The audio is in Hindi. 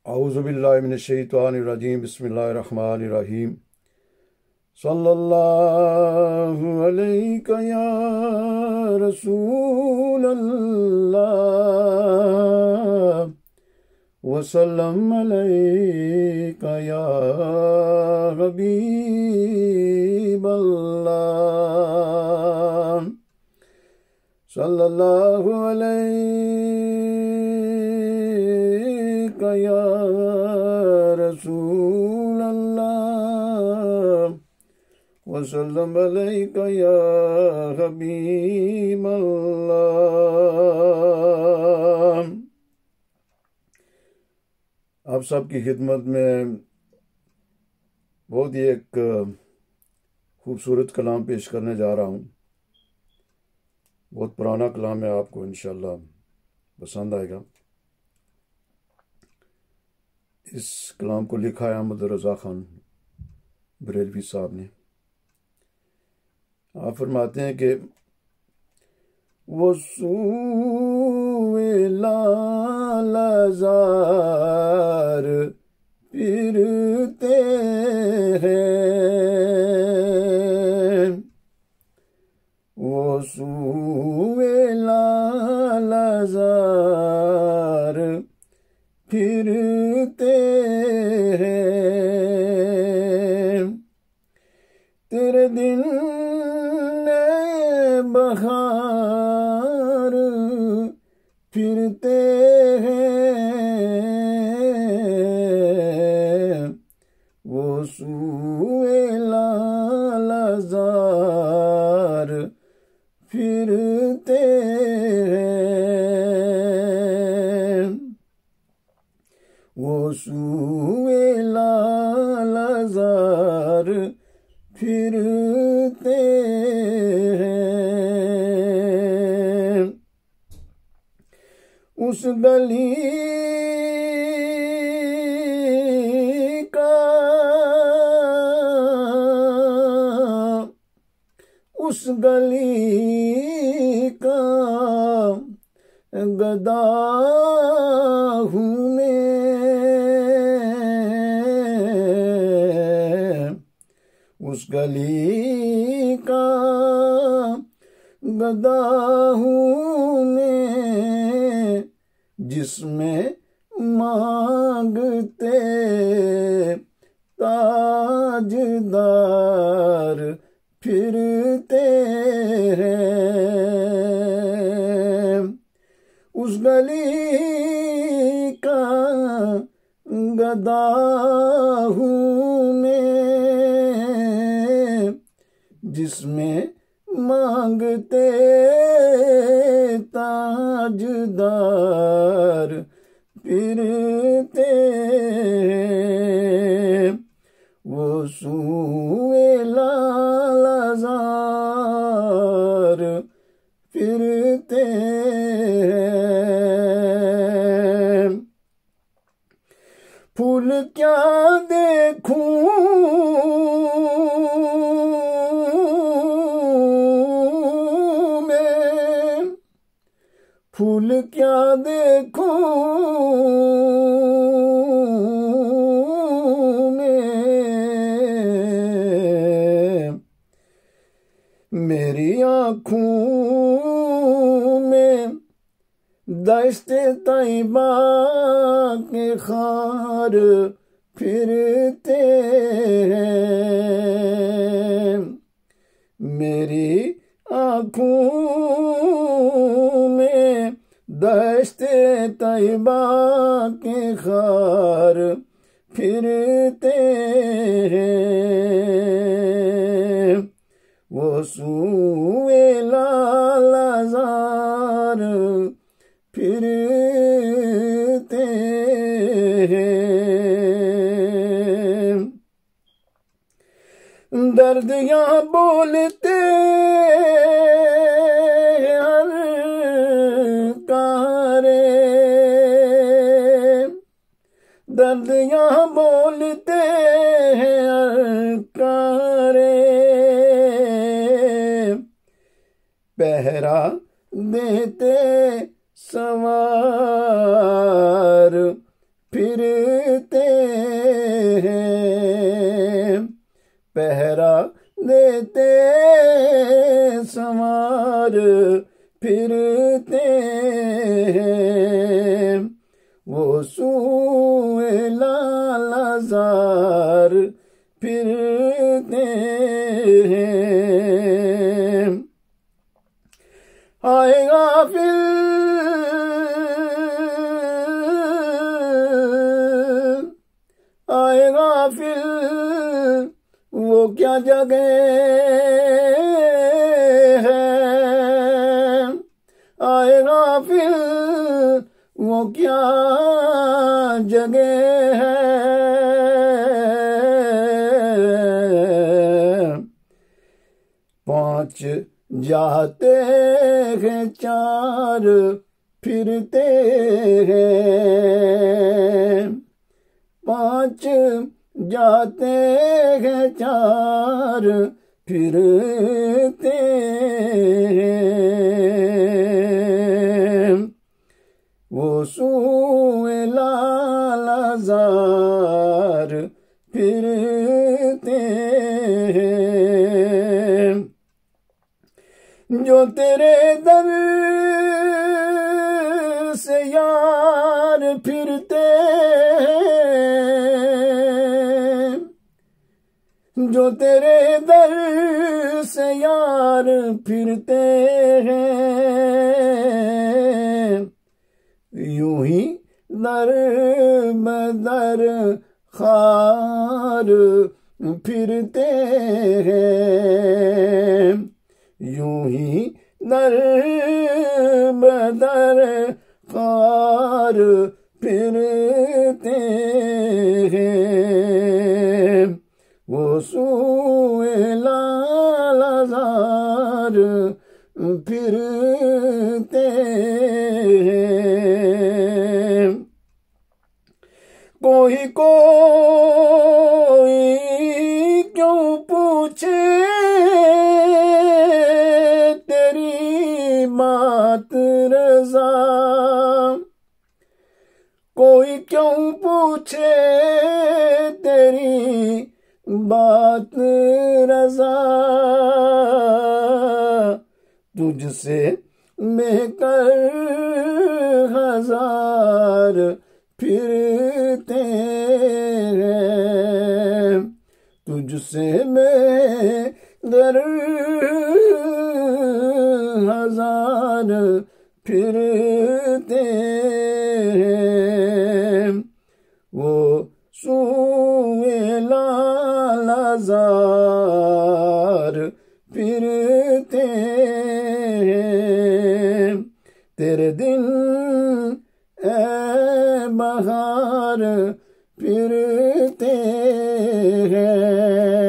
औज़ुबिल्लाहि मिनश्शैतानिर्रजीम बिस्मिल्लाहिर्रहमानिर्रहीम सल्लल्लाहु अलैका या रसूलल्लाह वसल्लम अलैका या हबीबल्लाह सल्लल्लाहु अलैका या रसूलल्लाह वसल्लम अलैका या हबीबल्लाह। आप सबकी खिदमत में बहुत ही एक खूबसूरत कलाम पेश करने जा रहा हूँ। बहुत पुराना कलाम है, आपको इंशाल्लाह पसंद आएगा। इस कलाम को लिखा है अहमद रज़ा खान बरेलवी साहब ने। आप फरमाते हैं कि वो सूए लालजार फिरते हैं, वो सूए लालजार फिरते हैं, तेरे दिन बहार फिरते हैं, वो सूए लालजार फिरते हैं, वो सूए लालजार फिरते हैं। उस गली का गदा हूँ उस गली का गदा हूँ मैं, जिसमें मांगते ताजदार फिरते हैं। उस गली का गदा हूँ मैं, जिसमें मांगते ताजदार फिरते हैं, वो सूए लालजार फिरते हैं। फूल क्या देखूं मैं, फूल क्या देखूं मैं, मेरी आँखों में दश्ते तैबा के खार फिरते हैं, मेरी आँखों में दश्ते तैबा के खार फिरते हैं, वो सूए लालजार फिरते हैं। दर्द यहाँ बोलते हर कारे, दर्द यहाँ बोलते हर कारे, पहरा देते सवार फिर पहरा देते संवार फिरते हैं। वो सूए लालाजार फिरते हैं। आएगा फिर वो क्या जगह है, आएगा फिर वो क्या जगह है। पांच जाते हैं चार फिरते हैं। पांच जाते हैं चार फिरते हैं। वो सूए लालाजार फिरते हैं। जो तेरे दर से यार फिरते हैं। जो तेरे दर से यार फिरते हैं। यूं ही दर बदर खार फिरते हैं। यूं ही दर बदर खार फिरते हैं। वो सूए लालाजार फिरते हैं। कोई क्यों पूछे तेरी बात रज़ा। कोई क्यों पूछे तेरी बात रज़ा। तुझसे महकर हजार फिरते हैं। तुझसे महकर हजार फिरते हैं। वो सूए लालाजार फिरते हैं। तेरे दिन ए बहार फिरते हैं।